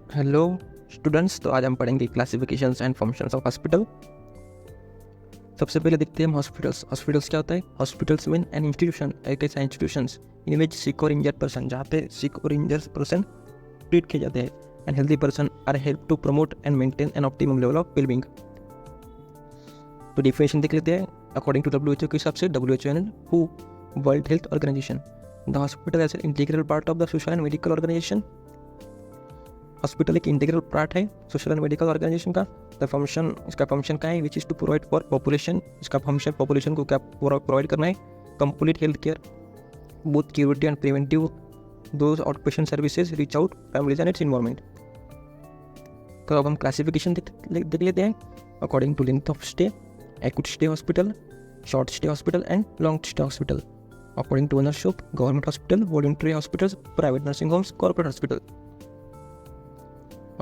Hello students, तो आज हम पढ़ेंगे classifications and functions of hospital. सबसे पहले देखते हैं हम हॉस्पिटल्स। हॉस्पिटल्स क्या होता है? हॉस्पिटल्स मीन एन इंस्टीट्यूशन, एक ऐसा इंस्टीट्यूशंस इन विच सिक और इंजर्ड पर्सन, जहाँ पे सिक और इंजर्ड पर्सन ट्रीट किए जाते हैं, and healthy person are help to promote and maintain an optimum level of wellbeing. तो डिफिनेशन देख लेते हैं। अकॉर्डिंग टू WHO के हिसाब से, WHO and who, World Health Organisation, the hospital as an integral part of the social and medical organisation. Hospital एक integral part है social and medical organisation का। द फंक्शन, इसका फंक्शन क्या है? Which is to provide for population. इसका function population को क्या provide करना है? Complete health care, both curative and preventive, those out patient services, reach out families and its environment. तो अब हम क्लासिफिकेशन देख लेते हैं। According to length of stay, acute stay hospital, short stay hospital and long stay hospital. According to ownership, government hospital, voluntary hospitals, private nursing homes, corporate hospital.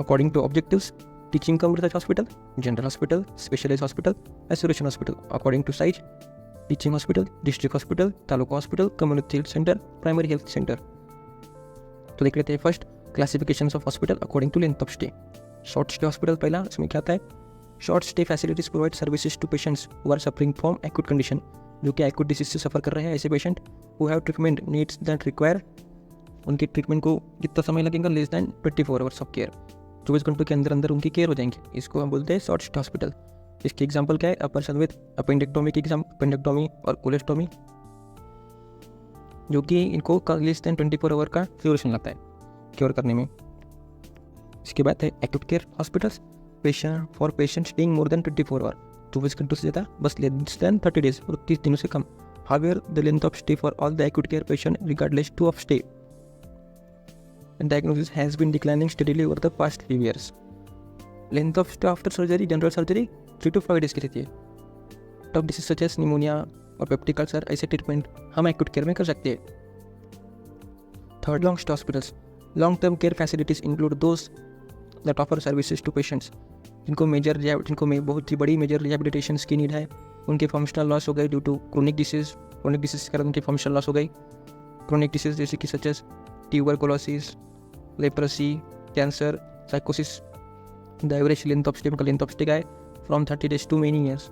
According to objectives, teaching cum research hospital, general hospital, specialized hospital, isolation hospital. According to size, teaching hospital, district hospital, taluka hospital, community health center, primary health center. तो देख लेते हैं first classifications of hospital according to length of stay. Short stay hospital पहला, इसमें क्या आता है? Short stay facilities provide services to patients who are suffering from acute condition, जो कि एक्यूट डिसीज से सफ़र कर रहे हैं ऐसे patient who have treatment needs that require, उनकी ट्रीटमेंट को कितना समय लगेगा? Less than 24 hours of care, 24 घंटों के अंदर अंदर उनकी केयर हो जाएंगे। इसको हम बोलते हैं शॉर्ट स्टे हॉस्पिटल। इसके एग्जांपल क्या है? अ पर्सन विद अपेंडेक्टोमी की अपेंडेक्टोमी और कोलेस्टोमी, जो कि इनको लेस दैन 24 आवर का ड्यूरेशन लगता है क्योर करने में। इसके बाद है acute care hospitals, for patient staying more than 24 hour, 24 घंटों से ज़्यादा, बस लेस दैन 30 डेज, और 30 दिनों से कम। However the length of stay for all the acute care patient regardless to of stay and diagnosis has been declining steadily over the past few years. Length of stay after surgery, general surgery 3 to 5 days की रहती है। Tough disease such as pneumonia और peptic ulcer, ऐसे treatment हम acute care में कर सकते हैं। Third, long stay hospitals. Long term care facilities include those that offer services to patients जिनको बहुत ही बड़ी मेजर रिहेबिलिटेशन की नीड है, उनके फंक्शनल लॉस हो गए ड्यू टू क्रोनिक डिसीज के कारण उनकी फंक्शनल लॉस हो गई। क्रोनिक डिसीज जैसे कि such as tuberculosis, leprosy, cancer, साइकोसिस। The average length of stay का है from 30 days to many years.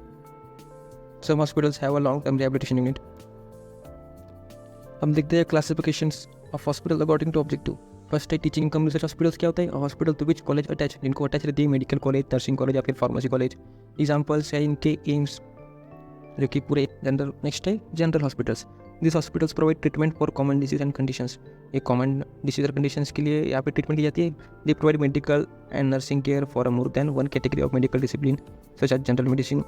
Some hospitals have a long-term rehabilitation unit. हम देखते हैं classifications of hospital according to objective. First है teaching cum research hospitals. क्या होता है? Hospital to which college attach, जिनको अटैच रहती है मेडिकल कॉलेज, नर्सिंग कॉलेज या फिर फार्मेसी कॉलेज। एग्जाम्पल्स है इनके एम्स, जो कि पूरे जनरल। नेक्स्ट है general hospitals. This hospitals provide treatment for common disease and conditions. एक कॉमन डिसीज और कंडीशंस के लिए यहाँ पे ट्रीटमेंट की जाती है। They provide medical and nursing care for more than one category of medical discipline such as general medicine.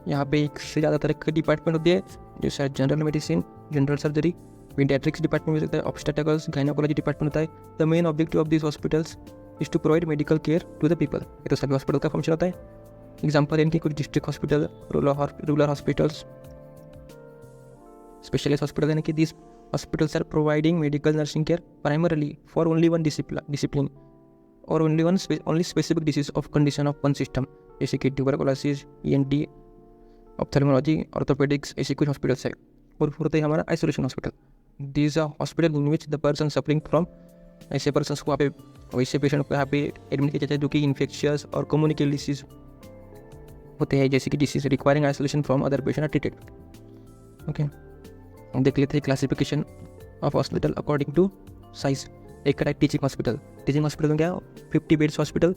यहाँ पे एक से ज़्यादा तरह के डिपार्टमेंट होती है, जैसे general medicine, general surgery, paediatrics department हो सकता है, ऑब्स्टेटिकल्स, गायनोकोलॉजी डिपार्टमेंट होता है। The main objective of this hospitals is to provide medical care to the people. ये तो सभी हॉस्पिटल का फंक्शन होता है। एग्जाम्पल इनके कुछ district hospital, rural hospitals, specialized hospital, यानी कि these hospitals are providing medical nursing care primarily for only one discipline or only specific disease of condition of one system, जैसे कि ट्यूबरकुलोसिस, ENT, ऑप्थेल्मोलॉजी, ऑर्थोपेडिक्स, ऐसे कुछ hospitals है। और fourth है हमारा isolation hospital. This are hospital in which the person suffering from, ऐसे पर्सन को यहाँ पे, वैसे पेशेंट को यहाँ पे एडमिट किया जाता है जो कि इन्फेक्शियस और कम्युनिकेबल डिसीज होते हैं, जैसे कि disease requiring isolation from other patient are treated. Okay, देख लेते हैं classification of hospital according to size. एक है टीचिंग हॉस्पिटल। टीचिंग हॉस्पिटल में क्या? 50 beds hospital,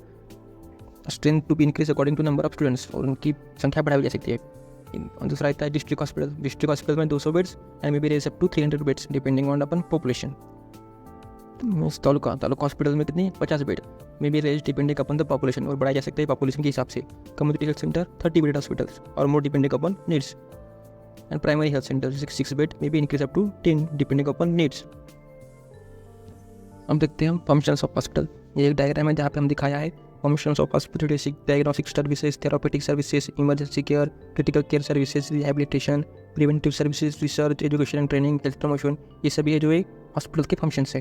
strength to be increase according to number of students, और उनकी संख्या बढ़ाई जा सकती है। दूसरा रहता है डिस्ट्रिक्ट हॉस्पिटल। डिस्ट्रिक्ट हॉस्पिटल में 200 beds and may be raise up to 300 beds depending on upon population. Taluka hospital में कितनी? 50 bed, may be raise depending upon the population, और बढ़ाया जा सकता है पॉपुलेशन के हिसाब से। Community health centre 30 bed hospitals और more depending upon needs. And primary health centers 6 bed, maybe increase up to 10 depending upon needs. हम देखते हैं फंक्शंस ऑफ हॉस्पिटल। ये एक डायग्राम है जहाँ पे हम दिखाया है फंक्शंस ऑफ हॉस्पिटल, जैसे diagnostic services, therapeutic services, emergency care, critical care services, rehabilitation, preventive services, research, education and training, health promotion, ये सभी है जो है हॉस्पिटल के फंक्शंस है।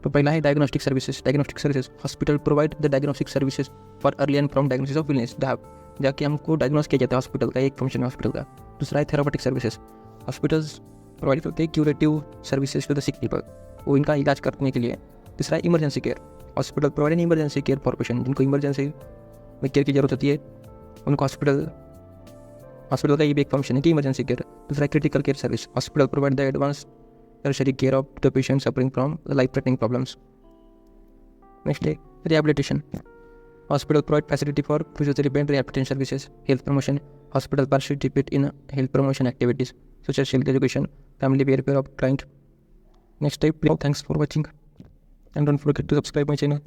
तो पहला है diagnostic services. Hospital provide the diagnostic services for early and from diagnosis of illness, जाके हमको डायग्नोस किया जाता है हॉस्पिटल का, एक फंक्शन है हॉस्पिटल का। दूसरा है थेरापेटिक सर्विसेज। हॉस्पिटल्स प्रोवाइड करते हैं curative services to the sick people, वो इनका इलाज करने के लिए। तीसरा emergency care, hospital provide emergency care for patient, जिनको इमरजेंसी में केयर की जरूरत होती है उनको हॉस्पिटल का ये भी एक फंक्शन है कि इमरजेंसी केयर। दूसरा critical care service, hospital provide the advance tertiary care of the patient suffering from life threatening problems. Next है rehabilitation, hospital provide facility for physiotherapy and rehabilitation services. Health promotion, hospital participate in health promotion activities such as health education, family welfare of client. Next type, thanks for watching and don't forget to subscribe my channel.